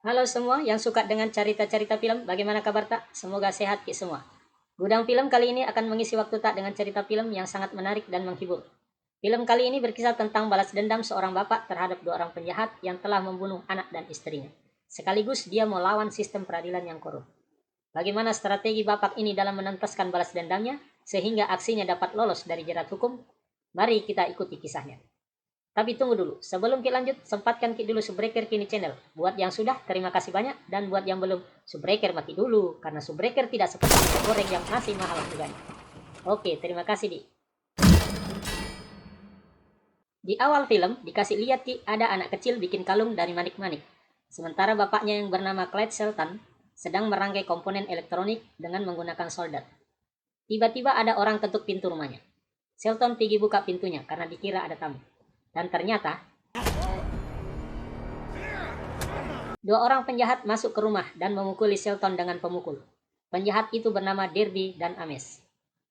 Halo semua yang suka dengan cerita-cerita film, bagaimana kabar tak? Semoga sehat ki semua. Gudang film kali ini akan mengisi waktu tak dengan cerita film yang sangat menarik dan menghibur. Film kali ini berkisah tentang balas dendam seorang bapak terhadap dua orang penjahat yang telah membunuh anak dan istrinya. Sekaligus dia melawan sistem peradilan yang korup. Bagaimana strategi bapak ini dalam menentaskan balas dendamnya sehingga aksinya dapat lolos dari jerat hukum? Mari kita ikuti kisahnya. Tapi tunggu dulu, sebelum kita lanjut, sempatkan kita dulu Subbreaker kini channel. Buat yang sudah, terima kasih banyak. Dan buat yang belum, Subbreaker mati dulu. Karena Subbreaker tidak seperti minyak goreng yang masih mahal harganya. Oke, terima kasih Di. Di awal film, dikasih lihat Ki, ada anak kecil bikin kalung dari manik-manik. Sementara bapaknya yang bernama Clyde Shelton sedang merangkai komponen elektronik dengan menggunakan solder. Tiba-tiba ada orang ketuk pintu rumahnya. Shelton pergi buka pintunya karena dikira ada tamu. Dan ternyata dua orang penjahat masuk ke rumah dan memukuli Shelton dengan pemukul. Penjahat itu bernama Derby dan Ames.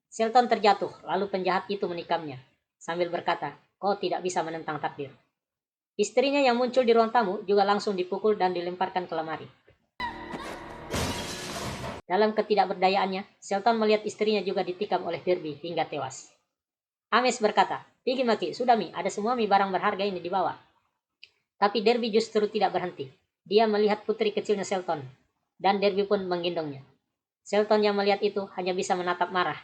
Shelton terjatuh, lalu penjahat itu menikamnya, sambil berkata, "Kau tidak bisa menentang takdir." Istrinya yang muncul di ruang tamu juga langsung dipukul dan dilemparkan ke lemari. Dalam ketidakberdayaannya, Shelton melihat istrinya juga ditikam oleh Derby hingga tewas. Ames berkata, "Pergi Maki, sudah Mi, ada semua Mi barang berharga ini dibawa." Tapi Derby justru tidak berhenti. Dia melihat putri kecilnya Shelton, dan Derby pun menggendongnya. Shelton yang melihat itu hanya bisa menatap marah.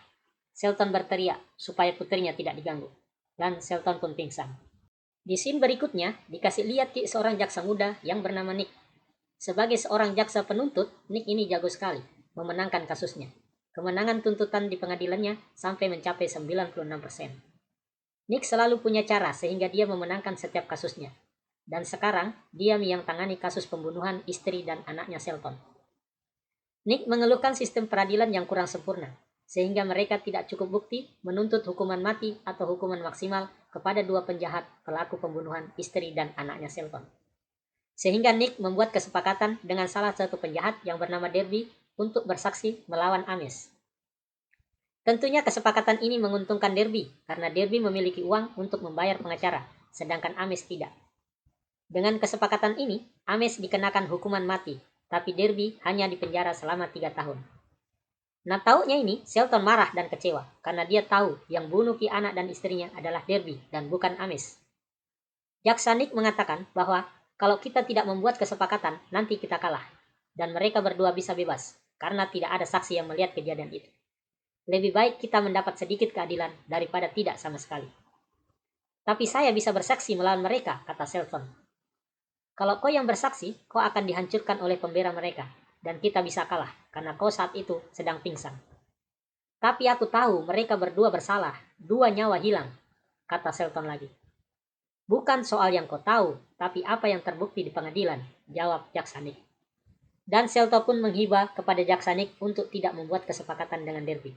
Shelton berteriak supaya putrinya tidak diganggu, dan Shelton pun pingsan. Di scene berikutnya, dikasih lihat Ki seorang jaksa muda yang bernama Nick. Sebagai seorang jaksa penuntut, Nick ini jago sekali memenangkan kasusnya. Kemenangan tuntutan di pengadilannya sampai mencapai 96%. Nick selalu punya cara sehingga dia memenangkan setiap kasusnya. Dan sekarang, dia yang tangani kasus pembunuhan istri dan anaknya Shelton. Nick mengeluhkan sistem peradilan yang kurang sempurna, sehingga mereka tidak cukup bukti menuntut hukuman mati atau hukuman maksimal kepada dua penjahat pelaku pembunuhan istri dan anaknya Shelton. Sehingga Nick membuat kesepakatan dengan salah satu penjahat yang bernama Derby untuk bersaksi melawan Ames. Tentunya kesepakatan ini menguntungkan Derby, karena Derby memiliki uang untuk membayar pengacara, sedangkan Ames tidak. Dengan kesepakatan ini, Ames dikenakan hukuman mati, tapi Derby hanya dipenjara selama 3 tahun. Nah taunya ini, Shelton marah dan kecewa, karena dia tahu yang bunuh Ki anak dan istrinya adalah Derby dan bukan Ames. Jaksa Nick mengatakan bahwa kalau kita tidak membuat kesepakatan, nanti kita kalah, dan mereka berdua bisa bebas, karena tidak ada saksi yang melihat kejadian itu. Lebih baik kita mendapat sedikit keadilan daripada tidak sama sekali. Tapi saya bisa bersaksi melawan mereka, kata Shelton. Kalau kau yang bersaksi, kau akan dihancurkan oleh pembela mereka, dan kita bisa kalah, karena kau saat itu sedang pingsan. Tapi aku tahu mereka berdua bersalah, 2 nyawa hilang, kata Shelton lagi. Bukan soal yang kau tahu, tapi apa yang terbukti di pengadilan, jawab jaksa Nick. Dan Shelton pun menghibah kepada jaksa Nick untuk tidak membuat kesepakatan dengan Derby.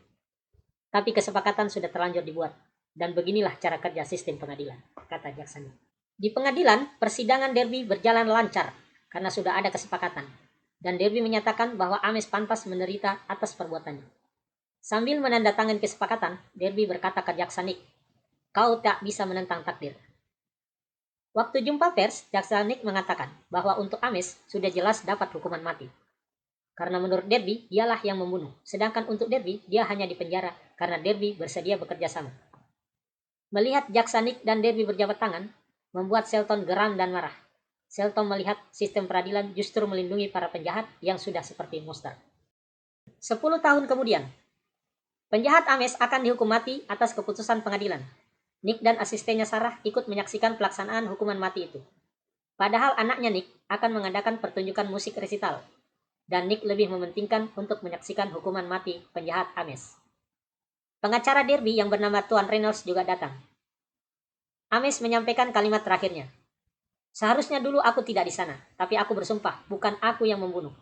Tapi kesepakatan sudah terlanjur dibuat, dan beginilah cara kerja sistem pengadilan, kata jaksa Nick. Di pengadilan, persidangan Derby berjalan lancar karena sudah ada kesepakatan, dan Derby menyatakan bahwa Ames pantas menderita atas perbuatannya. Sambil menandatangani kesepakatan, Derby berkata ke jaksa Nick, "Kau tak bisa menentang takdir." Waktu jumpa pers, jaksa Nick mengatakan bahwa untuk Ames sudah jelas dapat hukuman mati. Karena menurut Derby, dialah yang membunuh, sedangkan untuk Derby, dia hanya dipenjara karena Derby bersedia bekerja sama. Melihat jaksa Nick dan Derby berjabat tangan, membuat Shelton geram dan marah. Shelton melihat sistem peradilan justru melindungi para penjahat yang sudah seperti monster. 10 tahun kemudian, penjahat Ames akan dihukum mati atas keputusan pengadilan. Nick dan asistennya Sarah ikut menyaksikan pelaksanaan hukuman mati itu. Padahal anaknya Nick akan mengadakan pertunjukan musik resital, dan Nick lebih mementingkan untuk menyaksikan hukuman mati penjahat Ames. Pengacara Derby yang bernama Tuan Reynolds juga datang. Ames menyampaikan kalimat terakhirnya. "Seharusnya dulu aku tidak di sana, tapi aku bersumpah, bukan aku yang membunuh.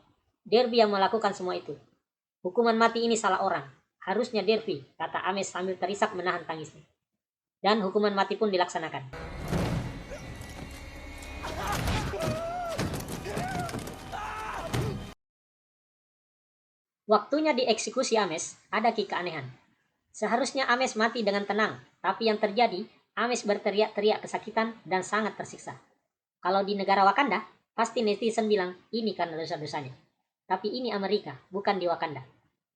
Derby yang melakukan semua itu. Hukuman mati ini salah orang. Harusnya Derby," kata Ames sambil terisak menahan tangisnya. Dan hukuman mati pun dilaksanakan. Waktunya dieksekusi Ames, ada keanehan. Seharusnya Ames mati dengan tenang, tapi yang terjadi, Ames berteriak-teriak kesakitan dan sangat tersiksa. Kalau di negara Wakanda, Pasti netizen bilang ini karena dosa-dosanya. Tapi ini Amerika, bukan di Wakanda.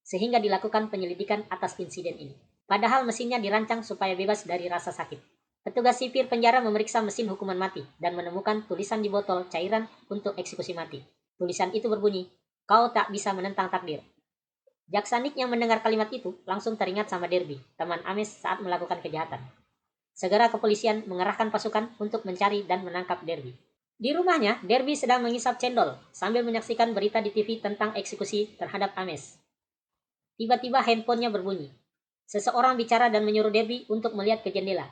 Sehingga dilakukan penyelidikan atas insiden ini. Padahal mesinnya dirancang supaya bebas dari rasa sakit. Petugas sipir penjara memeriksa mesin hukuman mati dan menemukan tulisan di botol cairan untuk eksekusi mati. Tulisan itu berbunyi, "Kau tak bisa menentang takdir." Jaksa Nick yang mendengar kalimat itu langsung teringat sama Derby, teman Ames saat melakukan kejahatan. Segera kepolisian mengerahkan pasukan untuk mencari dan menangkap Derby. Di rumahnya, Derby sedang mengisap cendol sambil menyaksikan berita di TV tentang eksekusi terhadap Ames. Tiba-tiba handphonenya berbunyi. Seseorang bicara dan menyuruh Derby untuk melihat ke jendela.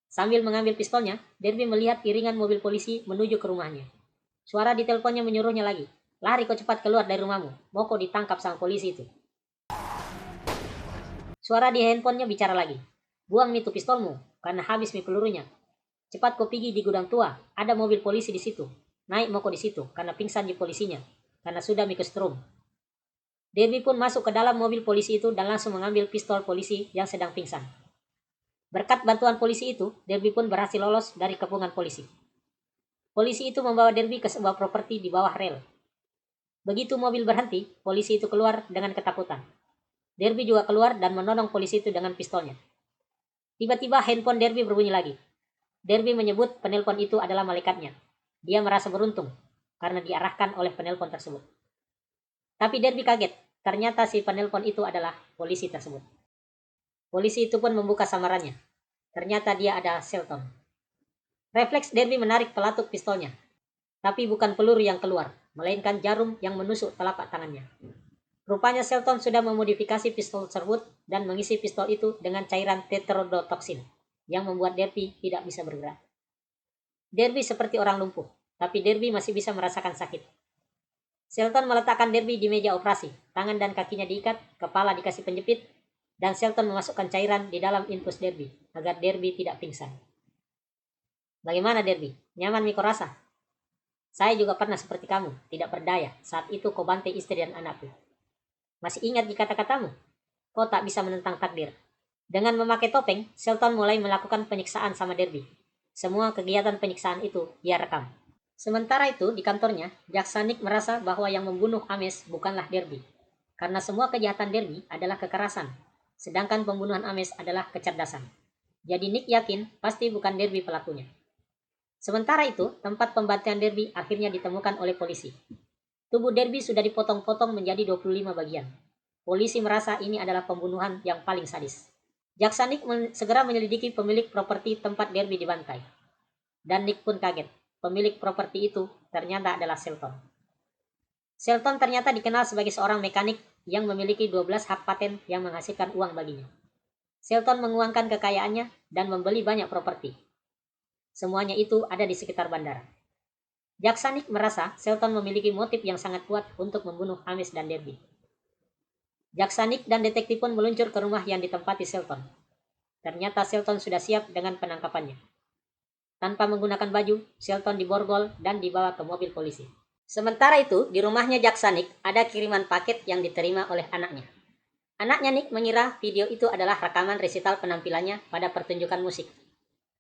Sambil mengambil pistolnya, Derby melihat iringan mobil polisi menuju ke rumahnya. Suara di teleponnya menyuruhnya lagi. "Lari kau cepat keluar dari rumahmu, mau kau ditangkap sama polisi itu." Suara di handphonenya bicara lagi. "Buang nih tuh pistolmu, karena habis nih pelurunya. Cepat kau pergi di gudang tua, ada mobil polisi di situ. Naik mau kau di situ, karena pingsan di polisinya, karena sudah mikestrum." Derby pun masuk ke dalam mobil polisi itu dan langsung mengambil pistol polisi yang sedang pingsan. Berkat bantuan polisi itu, Derby pun berhasil lolos dari kepungan polisi. Polisi itu membawa Derby ke sebuah properti di bawah rel. Begitu mobil berhenti, polisi itu keluar dengan ketakutan. Derby juga keluar dan menodong polisi itu dengan pistolnya. Tiba-tiba handphone Derby berbunyi lagi. Derby menyebut penelpon itu adalah malaikatnya. Dia merasa beruntung karena diarahkan oleh penelpon tersebut. Tapi Derby kaget, ternyata si penelpon itu adalah polisi tersebut. Polisi itu pun membuka samarannya. Ternyata dia ada Shelton. Refleks Derby menarik pelatuk pistolnya. Tapi bukan peluru yang keluar, melainkan jarum yang menusuk telapak tangannya. Rupanya Shelton sudah memodifikasi pistol tersebut dan mengisi pistol itu dengan cairan tetrodotoxin yang membuat Derby tidak bisa bergerak. Derby seperti orang lumpuh, tapi Derby masih bisa merasakan sakit. Shelton meletakkan Derby di meja operasi, tangan dan kakinya diikat, kepala dikasih penjepit, dan Shelton memasukkan cairan di dalam infus Derby agar Derby tidak pingsan. "Bagaimana Derby? Nyaman Miko rasa? Saya juga pernah seperti kamu, tidak berdaya. Saat itu kau bantai istri dan anakku. Masih ingat di kata-katamu? Kau tak bisa menentang takdir." Dengan memakai topeng, Shelton mulai melakukan penyiksaan sama Derby. Semua kegiatan penyiksaan itu dia rekam. Sementara itu, di kantornya, Jaksa Nick merasa bahwa yang membunuh Ames bukanlah Derby. Karena semua kejahatan Derby adalah kekerasan, sedangkan pembunuhan Ames adalah kecerdasan. Jadi Nick yakin pasti bukan Derby pelakunya. Sementara itu, tempat pembantaian Derby akhirnya ditemukan oleh polisi. Tubuh Derby sudah dipotong-potong menjadi 25 bagian. Polisi merasa ini adalah pembunuhan yang paling sadis. Jaksa Nick segera menyelidiki pemilik properti tempat Derby dibantai. Dan Nick pun kaget. Pemilik properti itu ternyata adalah Shelton. Shelton ternyata dikenal sebagai seorang mekanik yang memiliki 12 hak paten yang menghasilkan uang baginya. Shelton menguangkan kekayaannya dan membeli banyak properti. Semuanya itu ada di sekitar bandara. Jaksa Nick merasa Shelton memiliki motif yang sangat kuat untuk membunuh Ames dan Derby. Jaksa Nick dan detektif pun meluncur ke rumah yang ditempati Shelton. Ternyata Shelton sudah siap dengan penangkapannya. Tanpa menggunakan baju, Shelton diborgol dan dibawa ke mobil polisi. Sementara itu, di rumahnya Jaksa Nick ada kiriman paket yang diterima oleh anaknya. Anaknya Nick mengira video itu adalah rekaman resital penampilannya pada pertunjukan musik.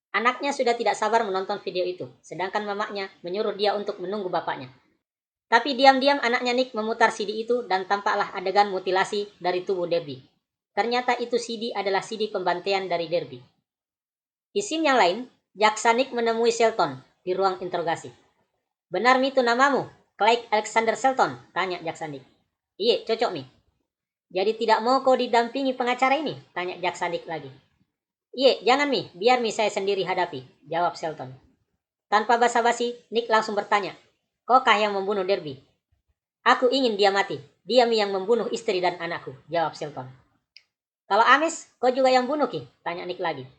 Anaknya sudah tidak sabar menonton video itu, sedangkan mamanya menyuruh dia untuk menunggu bapaknya. Tapi diam-diam anaknya Nick memutar CD itu dan tampaklah adegan mutilasi dari tubuh Derby. Ternyata itu CD adalah CD pembantaian dari Derby. Di scene yang lain, Jaksa Nick menemui Shelton di ruang interogasi. "Benar mi itu namamu? Craig Alexander Shelton?" tanya Jaksa Nick. "Iya, cocok mi." "Jadi tidak mau kau didampingi pengacara ini?" tanya Jaksa Nick lagi. "Iya, jangan mi, biar mi saya sendiri hadapi," jawab Shelton. Tanpa basa-basi, Nick langsung bertanya, "Kaukah yang membunuh Derby?" "Aku ingin dia mati. Dia mi yang membunuh istri dan anakku," jawab Shelton. "Kalau Ames, kau juga yang bunuh ki?" tanya Nick lagi.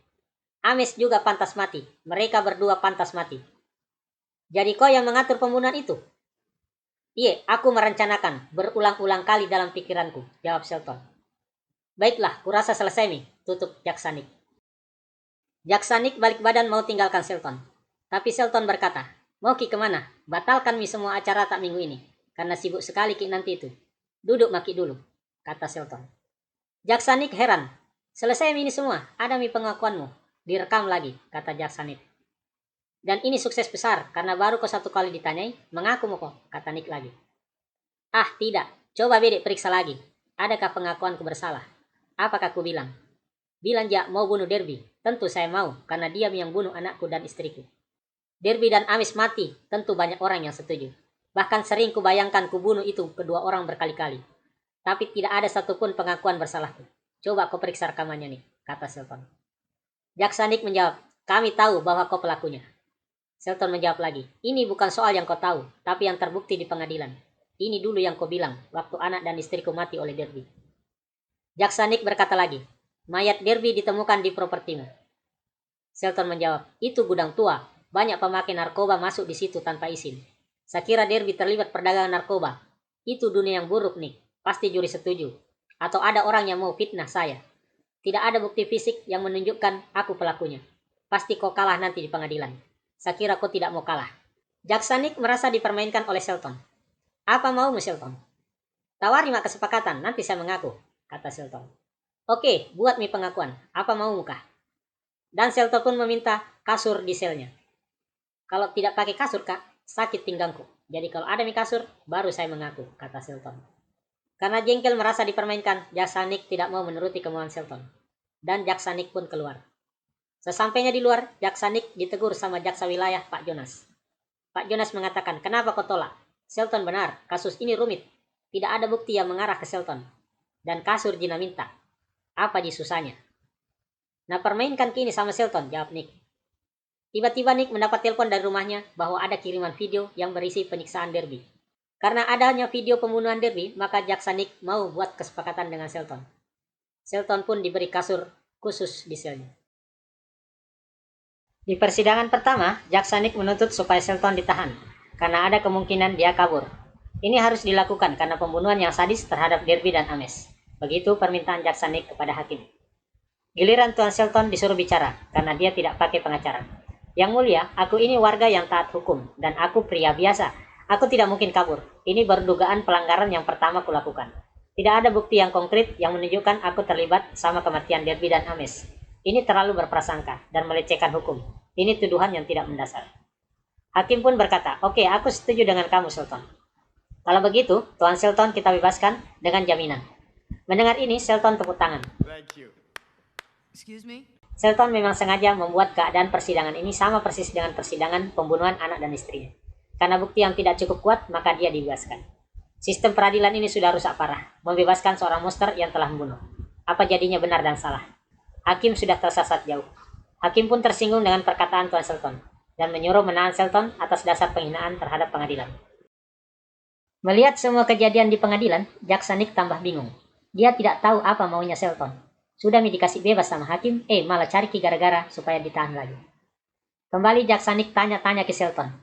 "Ames juga pantas mati. Mereka berdua pantas mati." "Jadi kau yang mengatur pembunuhan itu?" "Iya, aku merencanakan berulang-ulang kali dalam pikiranku," jawab Shelton. "Baiklah, kurasa selesai mi," tutup Jaksa Nick. Jaksa Nick balik badan mau tinggalkan Shelton. Tapi Shelton berkata, "Mau ki kemana? Batalkan mi semua acara tak minggu ini. Karena sibuk sekali ki nanti itu. Duduk maki dulu," kata Shelton. Jaksa Nick heran. "Selesai mi ini semua, ada mi pengakuanmu. Direkam lagi," kata Jaksa Nick. Dan ini sukses besar, karena baru kau 1 kali ditanyai, mengaku mo kok, kata Nick lagi. Ah, tidak. Coba Bedek periksa lagi. Adakah pengakuanku bersalah? Apakah ku bilang? Bilang Jak mau bunuh Derby. Tentu saya mau, karena dia yang bunuh anakku dan istriku. Derby dan Amis mati, tentu banyak orang yang setuju. Bahkan sering kubayangkan kubunuh itu kedua orang berkali-kali. Tapi tidak ada satupun pengakuan bersalahku. Coba kau periksa rekamannya nih, kata Shelton. Jaksa Nick menjawab, kami tahu bahwa kau pelakunya. Shelton menjawab lagi, ini bukan soal yang kau tahu, tapi yang terbukti di pengadilan. Ini dulu yang kau bilang, waktu anak dan istriku mati oleh Derby. Jaksa Nick berkata lagi, mayat Derby ditemukan di propertimu. Shelton menjawab, itu gudang tua, banyak pemakai narkoba masuk di situ tanpa izin. Saya kira Derby terlibat perdagangan narkoba. Itu dunia yang buruk nih, pasti juri setuju. Atau ada orang yang mau fitnah saya. Tidak ada bukti fisik yang menunjukkan aku pelakunya. Pasti kau kalah nanti di pengadilan. Saya kira kau tidak mau kalah. Jaksa Nick merasa dipermainkan oleh Shelton. Apa maumu Shelton? Tawari mak kesepakatan, nanti saya mengaku, kata Shelton. Oke, buat mi pengakuan. Apa maumu kah? Dan Shelton pun meminta kasur di selnya. Kalau tidak pakai kasur kak, sakit pinggangku. Jadi kalau ada mi kasur, baru saya mengaku, kata Shelton. Karena jengkel merasa dipermainkan, Jaksa Nick tidak mau menuruti kemauan Shelton. Dan Jaksa Nick pun keluar. Sesampainya di luar, Jaksa Nick ditegur sama Jaksa Wilayah Pak Jonas. Pak Jonas mengatakan, kenapa kau tolak? Shelton benar, kasus ini rumit. Tidak ada bukti yang mengarah ke Shelton. Dan kasur Jina minta. Apa di susahnya? Nah permainkan kini sama Shelton, jawab Nick. Tiba-tiba Nick mendapat telepon dari rumahnya bahwa ada kiriman video yang berisi penyiksaan Derby. Karena adanya video pembunuhan Derby, maka Jaksa Nick mau buat kesepakatan dengan Shelton. Shelton pun diberi kasur khusus di selnya. Di persidangan pertama, Jaksa Nick menuntut supaya Shelton ditahan, karena ada kemungkinan dia kabur. Ini harus dilakukan karena pembunuhan yang sadis terhadap Derby dan Ames. Begitu permintaan Jaksa Nick kepada hakim. Giliran Tuan Shelton disuruh bicara, karena dia tidak pakai pengacara. Yang mulia, aku ini warga yang taat hukum, dan aku pria biasa. Aku tidak mungkin kabur. Ini baru dugaan pelanggaran yang pertama kulakukan. Tidak ada bukti yang konkret yang menunjukkan aku terlibat sama kematian Derby dan Ames. Ini terlalu berprasangka dan melecehkan hukum. Ini tuduhan yang tidak mendasar. Hakim pun berkata, oke, aku setuju dengan kamu, Shelton. Kalau begitu, Tuan Shelton kita bebaskan dengan jaminan. Mendengar ini, Shelton tepuk tangan. Excuse me? Shelton memang sengaja membuat keadaan persidangan ini sama persis dengan persidangan pembunuhan anak dan istrinya. Karena bukti yang tidak cukup kuat, maka dia dibebaskan. Sistem peradilan ini sudah rusak parah, membebaskan seorang monster yang telah membunuh. Apa jadinya benar dan salah? Hakim sudah tersesat jauh. Hakim pun tersinggung dengan perkataan Tuan Shelton, dan menyuruh menahan Shelton atas dasar penghinaan terhadap pengadilan. Melihat semua kejadian di pengadilan, Jaksa Nick tambah bingung. Dia tidak tahu apa maunya Shelton. Sudah dikasih bebas sama hakim, malah cari gara-gara supaya ditahan lagi. Kembali Jaksa Nick tanya-tanya ke Shelton,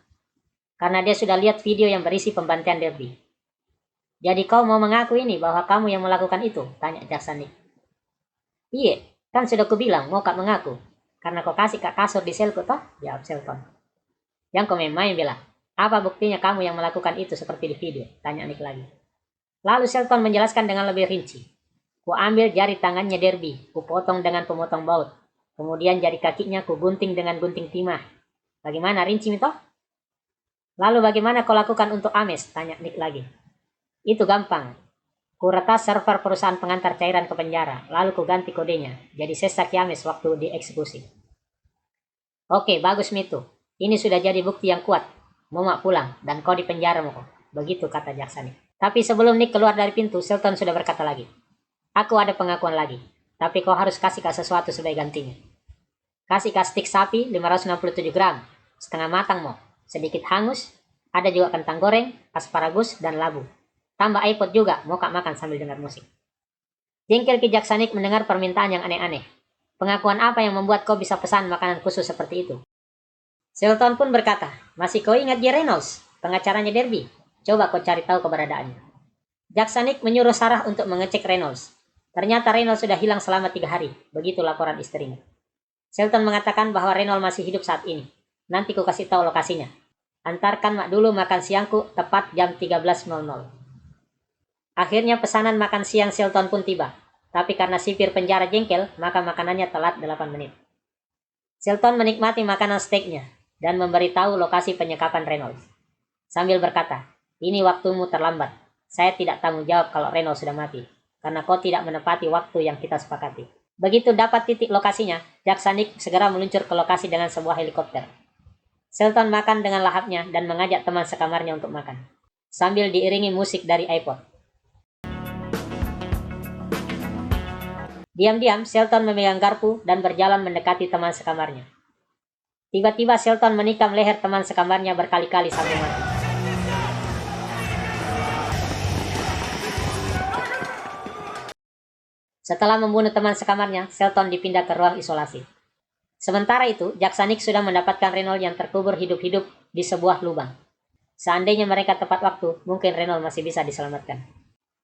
karena dia sudah lihat video yang berisi pembantaian Derby. Jadi kau mau mengaku ini bahwa kamu yang melakukan itu? Tanya Jaksa Nick. Iya, kan sudah kubilang mau kak mengaku. Karena kau kasih kak kasur di selku toh? Jawab Shelton. Yang kau main bilang, apa buktinya kamu yang melakukan itu seperti di video? Tanya Nick lagi. Lalu Shelton menjelaskan dengan lebih rinci. Ku ambil jari tangannya Derby, ku potong dengan pemotong baut. Kemudian jari kakinya ku gunting dengan gunting timah. Bagaimana rinci toh? Lalu bagaimana kau lakukan untuk Ames? Tanya Nick lagi. Itu gampang. Ku retas server perusahaan pengantar cairan ke penjara, lalu ku ganti kodenya. Jadi sesak Ames waktu dieksekusi. Oke, bagus Mitu. Ini sudah jadi bukti yang kuat. Momak pulang, dan kau di penjara Moko. Begitu kata Jaksa Nick. Tapi sebelum Nick keluar dari pintu, Shelton sudah berkata lagi. Aku ada pengakuan lagi, tapi kau harus kasih sesuatu sebagai gantinya. Kasih stik sapi 567 gram, setengah matang Mo, sedikit hangus, ada juga kentang goreng, asparagus, dan labu. Tambah iPod juga, mau kak makan sambil dengar musik. Jengkel ki Jaksa Nick mendengar permintaan yang aneh-aneh. Pengakuan apa yang membuat kau bisa pesan makanan khusus seperti itu? Shelton pun berkata, masih kau ingat J. Reynolds, pengacaranya Derby? Coba kau cari tahu keberadaannya. Jaksa Nick menyuruh Sarah untuk mengecek Reynolds. Ternyata Reynolds sudah hilang selama 3 hari, begitu laporan istrinya. Shelton mengatakan bahwa Reynolds masih hidup saat ini. Nanti ku kasih tahu lokasinya. Antarkan mak dulu makan siangku tepat jam 13.00. Akhirnya pesanan makan siang Shelton pun tiba. Tapi karena sipir penjara jengkel, maka makanannya telat 8 menit. Shelton menikmati makanan steaknya. dan memberitahu lokasi penyekapan Reynolds. Sambil berkata, "Ini waktumu terlambat. Saya tidak tanggung jawab kalau Reynolds sudah mati, karena kau tidak menepati waktu yang kita sepakati." Begitu dapat titik lokasinya, Jaksa Nick segera meluncur ke lokasi dengan sebuah helikopter. Shelton makan dengan lahapnya dan mengajak teman sekamarnya untuk makan, sambil diiringi musik dari iPod. Diam-diam, Shelton memegang garpu dan berjalan mendekati teman sekamarnya. Tiba-tiba Shelton menikam leher teman sekamarnya berkali-kali sampai mati. Setelah membunuh teman sekamarnya, Shelton dipindah ke ruang isolasi. Sementara itu, Jaksa Nick sudah mendapatkan Reynolds yang terkubur hidup-hidup di sebuah lubang. Seandainya mereka tepat waktu, mungkin Reynolds masih bisa diselamatkan.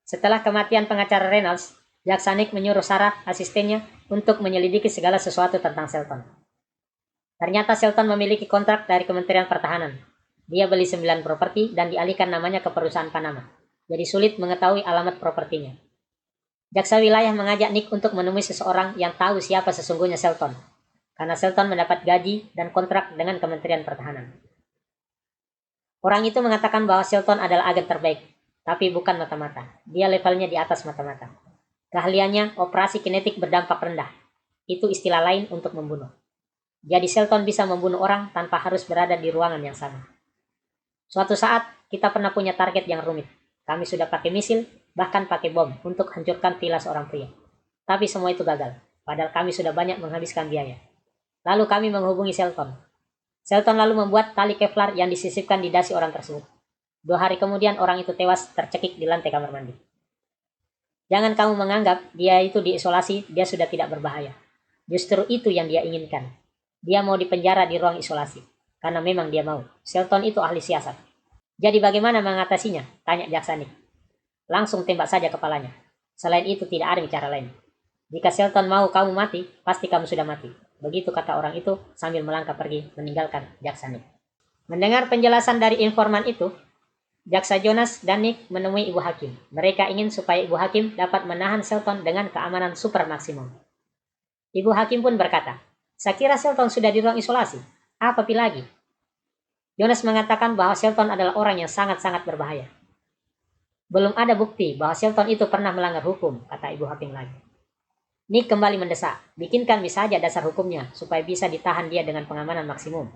Setelah kematian pengacara Reynolds, Jaksa Nick menyuruh Sarah, asistennya, untuk menyelidiki segala sesuatu tentang Shelton. Ternyata Shelton memiliki kontrak dari Kementerian Pertahanan. Dia beli 9 properti dan dialihkan namanya ke perusahaan Panama. Jadi sulit mengetahui alamat propertinya. Jaksa wilayah mengajak Nick untuk menemui seseorang yang tahu siapa sesungguhnya Shelton, karena Shelton mendapat gaji dan kontrak dengan Kementerian Pertahanan. Orang itu mengatakan bahwa Shelton adalah agen terbaik, tapi bukan mata-mata. Dia levelnya di atas mata-mata. Keahliannya operasi kinetik berdampak rendah. Itu istilah lain untuk membunuh. Jadi Shelton bisa membunuh orang tanpa harus berada di ruangan yang sama. Suatu saat, kita pernah punya target yang rumit. Kami sudah pakai misil, bahkan pakai bom untuk hancurkan villa seorang pria. Tapi semua itu gagal, padahal kami sudah banyak menghabiskan biaya. Lalu kami menghubungi Shelton. Shelton lalu membuat tali Kevlar yang disisipkan di dasi orang tersebut. 2 hari kemudian orang itu tewas tercekik di lantai kamar mandi. Jangan kamu menganggap dia itu diisolasi, dia sudah tidak berbahaya. Justru itu yang dia inginkan. Dia mau dipenjara di ruang isolasi, karena memang dia mau. Shelton itu ahli siasat. Jadi bagaimana mengatasinya? Tanya Jaksa Nick. Langsung tembak saja kepalanya. Selain itu tidak ada cara lain. Jika Shelton mau kamu mati, pasti kamu sudah mati. Begitu kata orang itu sambil melangkah pergi meninggalkan Jaksa Nick. Mendengar penjelasan dari informan itu, Jaksa Jonas dan Nick menemui Ibu Hakim. Mereka ingin supaya Ibu Hakim dapat menahan Shelton dengan keamanan super maksimum. Ibu Hakim pun berkata, "Saya kira Shelton sudah di ruang isolasi. Apa lagi?" Jonas mengatakan bahwa Shelton adalah orang yang sangat-sangat berbahaya. Belum ada bukti bahwa Shelton itu pernah melanggar hukum, kata Ibu Hakim lagi. Nick kembali mendesak, bikinkan saja dasar hukumnya supaya bisa ditahan dia dengan pengamanan maksimum.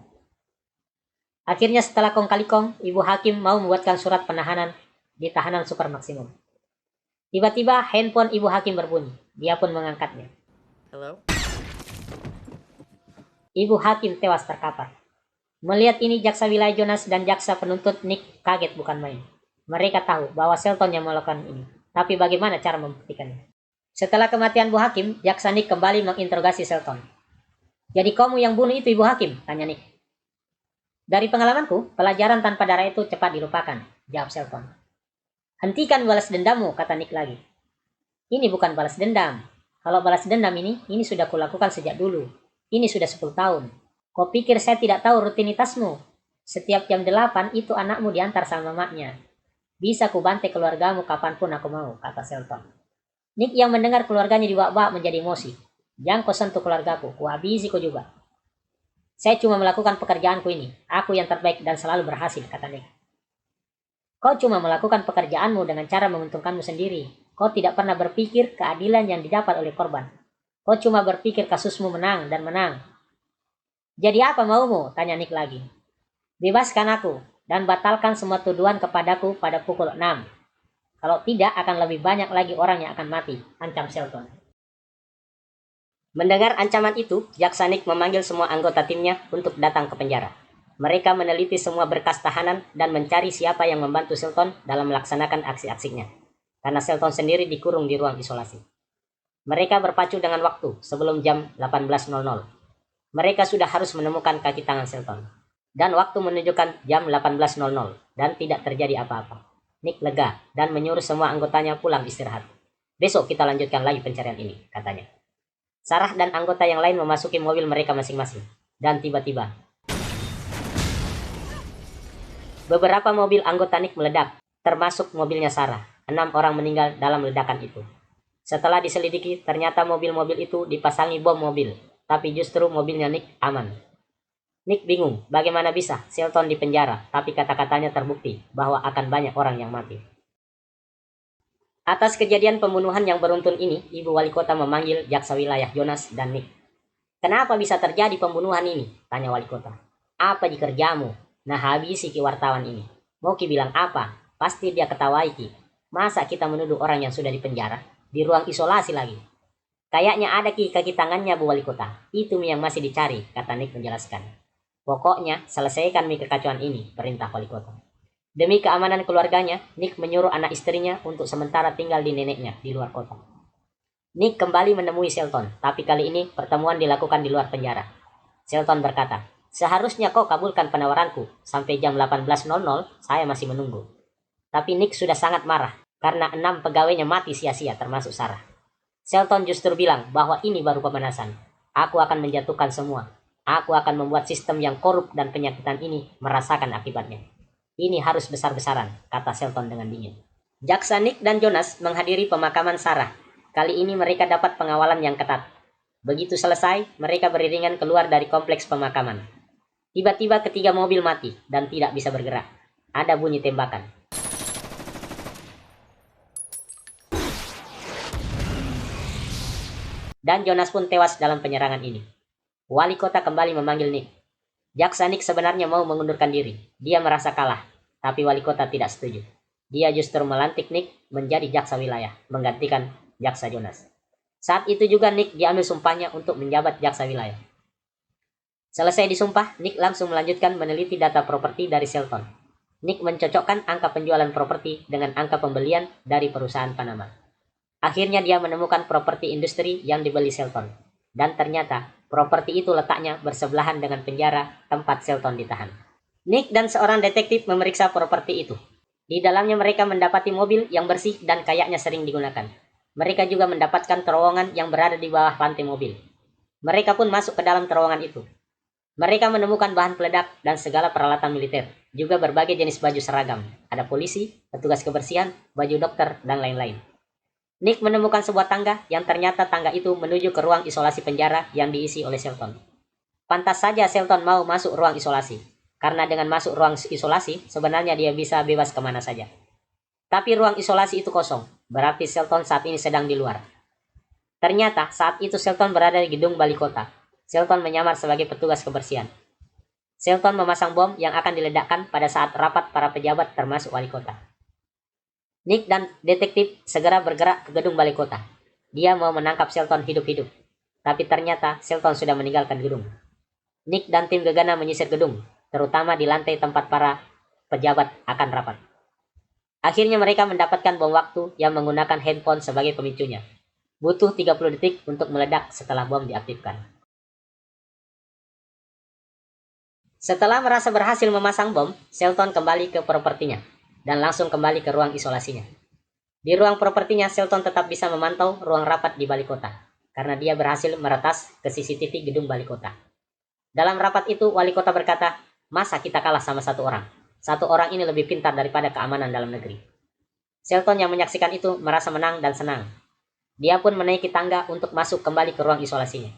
Akhirnya setelah kong kali kong, Ibu Hakim mau membuatkan surat penahanan di tahanan super maksimum. Tiba-tiba handphone Ibu Hakim berbunyi. Dia pun mengangkatnya. Hello? Ibu Hakim tewas terkapar. Melihat ini jaksa wilayah Jonas dan jaksa penuntut Nick kaget bukan main. Mereka tahu bahwa Shelton yang melakukan ini. Tapi bagaimana cara membuktikannya? Setelah kematian Bu Hakim, jaksa Nick kembali menginterogasi Shelton. "Jadi kamu yang bunuh itu, Ibu Hakim?" tanya Nick. "Dari pengalamanku, pelajaran tanpa darah itu cepat dilupakan," jawab Shelton. "Hentikan balas dendammu," kata Nick lagi. "Ini bukan balas dendam. Kalau balas dendam ini sudah kulakukan sejak dulu. Ini sudah 10 tahun. Kau pikir saya tidak tahu rutinitasmu? Setiap jam 8 itu anakmu diantar sama maknya. Bisa kubantai keluargamu kapanpun aku mau," kata Shelton. Nick yang mendengar keluarganya dibawa-bawa menjadi emosi. "Jangan kau sentuh keluargaku, kuhabisi kau juga." "Saya cuma melakukan pekerjaanku ini. Aku yang terbaik dan selalu berhasil," kata Nick. "Kau cuma melakukan pekerjaanmu dengan cara menguntungkanmu sendiri. Kau tidak pernah berpikir keadilan yang didapat oleh korban. Kau cuma berpikir kasusmu menang dan menang." "Jadi apa maumu?" tanya Nick lagi. "Bebaskan aku dan batalkan semua tuduhan kepadaku pada pukul 6. Kalau tidak, akan lebih banyak lagi orang yang akan mati," ancam Shelton. Mendengar ancaman itu, jaksa Nick memanggil semua anggota timnya untuk datang ke penjara. Mereka meneliti semua berkas tahanan dan mencari siapa yang membantu Shelton dalam melaksanakan aksi-aksinya. Karena Shelton sendiri dikurung di ruang isolasi. Mereka berpacu dengan waktu sebelum jam 18.00. Mereka sudah harus menemukan kaki tangan Shelton. Dan waktu menunjukkan jam 18.00 dan tidak terjadi apa-apa. Nick lega dan menyuruh semua anggotanya pulang istirahat. "Besok kita lanjutkan lagi pencarian ini," katanya. Sarah dan anggota yang lain memasuki mobil mereka masing-masing. Dan tiba-tiba, beberapa mobil anggota Nick meledak, termasuk mobilnya Sarah. 6 orang meninggal dalam ledakan itu. Setelah diselidiki, ternyata mobil-mobil itu dipasangi bom mobil, tapi justru mobilnya Nick aman. Nick bingung bagaimana bisa Shelton di penjara, tapi kata-katanya terbukti bahwa akan banyak orang yang mati. Atas kejadian pembunuhan yang beruntun ini, Ibu Wali Kota memanggil jaksa wilayah Jonas dan Nick. "Kenapa bisa terjadi pembunuhan ini?" tanya Wali Kota. "Apa di kerjamu? Nah habisi ki wartawan ini. Mau ki bilang apa? Pasti dia ketawai ki. Masa kita menuduh orang yang sudah di penjara, di ruang isolasi lagi?" "Kayaknya ada ki kaki tangannya Bu Wali Kota. Itu mi yang masih dicari," kata Nick menjelaskan. "Pokoknya selesaikan mi kekacauan ini," perintah Wali Kota. Demi keamanan keluarganya, Nick menyuruh anak istrinya untuk sementara tinggal di neneknya di luar kota. Nick kembali menemui Shelton, tapi kali ini pertemuan dilakukan di luar penjara. Shelton berkata, "Seharusnya kau kabulkan penawaranku. Sampai jam 18.00 saya masih menunggu." Tapi Nick sudah sangat marah karena 6 pegawainya mati sia-sia termasuk Sarah. Shelton justru bilang bahwa ini baru pemanasan. "Aku akan menjatuhkan semua. Aku akan membuat sistem yang korup dan penyakitan ini merasakan akibatnya. Ini harus besar-besaran," kata Shelton dengan dingin. Jaksa Nick dan Jonas menghadiri pemakaman Sarah. Kali ini mereka dapat pengawalan yang ketat. Begitu selesai, mereka beriringan keluar dari kompleks pemakaman. Tiba-tiba ketiga mobil mati dan tidak bisa bergerak. Ada bunyi tembakan. Dan Jonas pun tewas dalam penyerangan ini. Wali kota kembali memanggil Nick. Jaksa Nick sebenarnya mau mengundurkan diri. Dia merasa kalah, tapi wali kota tidak setuju. Dia justru melantik Nick menjadi jaksa wilayah, menggantikan jaksa Jonas. Saat itu juga Nick diambil sumpahnya untuk menjabat jaksa wilayah. Selesai disumpah, Nick langsung melanjutkan meneliti data properti dari Shelton. Nick mencocokkan angka penjualan properti dengan angka pembelian dari perusahaan Panama. Akhirnya dia menemukan properti industri yang dibeli Shelton. Dan ternyata properti itu letaknya bersebelahan dengan penjara tempat Shelton ditahan. Nick dan seorang detektif memeriksa properti itu. Di dalamnya mereka mendapati mobil yang bersih dan kayaknya sering digunakan. Mereka juga mendapatkan terowongan yang berada di bawah lantai mobil. Mereka pun masuk ke dalam terowongan itu. Mereka menemukan bahan peledak dan segala peralatan militer, juga berbagai jenis baju seragam. Ada polisi, petugas kebersihan, baju dokter, dan lain-lain. Nick menemukan sebuah tangga yang ternyata tangga itu menuju ke ruang isolasi penjara yang diisi oleh Shelton. Pantas saja Shelton mau masuk ruang isolasi, karena dengan masuk ruang isolasi sebenarnya dia bisa bebas kemana saja. Tapi ruang isolasi itu kosong, berarti Shelton saat ini sedang di luar. Ternyata saat itu Shelton berada di gedung balai kota. Shelton menyamar sebagai petugas kebersihan. Shelton memasang bom yang akan diledakkan pada saat rapat para pejabat termasuk wali kota. Nick dan detektif segera bergerak ke gedung balai kota. Dia mau menangkap Shelton hidup-hidup. Tapi ternyata Shelton sudah meninggalkan gedung. Nick dan tim gegana menyisir gedung, terutama di lantai tempat para pejabat akan rapat. Akhirnya mereka mendapatkan bom waktu yang menggunakan handphone sebagai pemicunya. Butuh 30 detik untuk meledak setelah bom diaktifkan. Setelah merasa berhasil memasang bom, Shelton kembali ke propertinya dan langsung kembali ke ruang isolasinya. Di ruang propertinya, Shelton tetap bisa memantau ruang rapat di balai kota, karena dia berhasil meretas ke CCTV gedung balai kota. Dalam rapat itu, wali kota berkata, "Masa kita kalah sama satu orang? Satu orang ini lebih pintar daripada keamanan dalam negeri." Shelton yang menyaksikan itu merasa menang dan senang. Dia pun menaiki tangga untuk masuk kembali ke ruang isolasinya.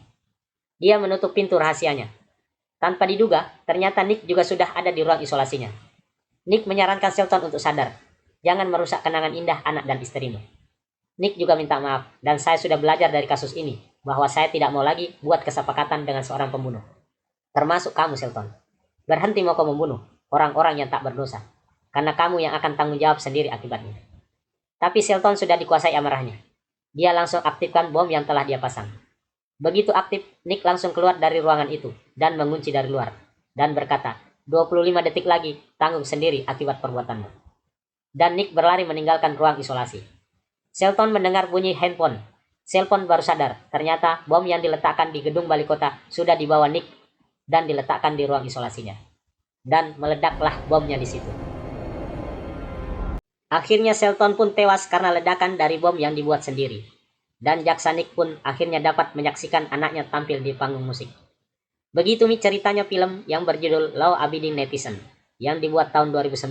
Dia menutup pintu rahasianya. Tanpa diduga, ternyata Nick juga sudah ada di ruang isolasinya. Nick menyarankan Shelton untuk sadar. "Jangan merusak kenangan indah anak dan istrimu." Nick juga minta maaf, "Dan saya sudah belajar dari kasus ini, bahwa saya tidak mau lagi buat kesepakatan dengan seorang pembunuh. Termasuk kamu, Shelton. Berhenti mau kau membunuh orang-orang yang tak berdosa, karena kamu yang akan tanggung jawab sendiri akibatnya." Tapi Shelton sudah dikuasai amarahnya. Dia langsung aktifkan bom yang telah dia pasang. Begitu aktif, Nick langsung keluar dari ruangan itu dan mengunci dari luar, dan berkata, 25 detik lagi, tanggung sendiri akibat perbuatanmu." Dan Nick berlari meninggalkan ruang isolasi. Shelton mendengar bunyi handphone. Shelton baru sadar, ternyata bom yang diletakkan di gedung balai kota sudah dibawa Nick dan diletakkan di ruang isolasinya. Dan meledaklah bomnya di situ. Akhirnya Shelton pun tewas karena ledakan dari bom yang dibuat sendiri. Dan jaksa Nick pun akhirnya dapat menyaksikan anaknya tampil di panggung musik. Begitu ceritanya film yang berjudul Law Abiding Netizen yang dibuat tahun 2009.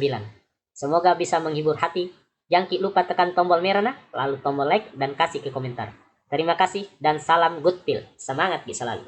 Semoga bisa menghibur hati. Jangan lupa tekan tombol merah, lalu tombol like dan kasih ke komentar. Terima kasih dan salam good feel. Semangat selalu.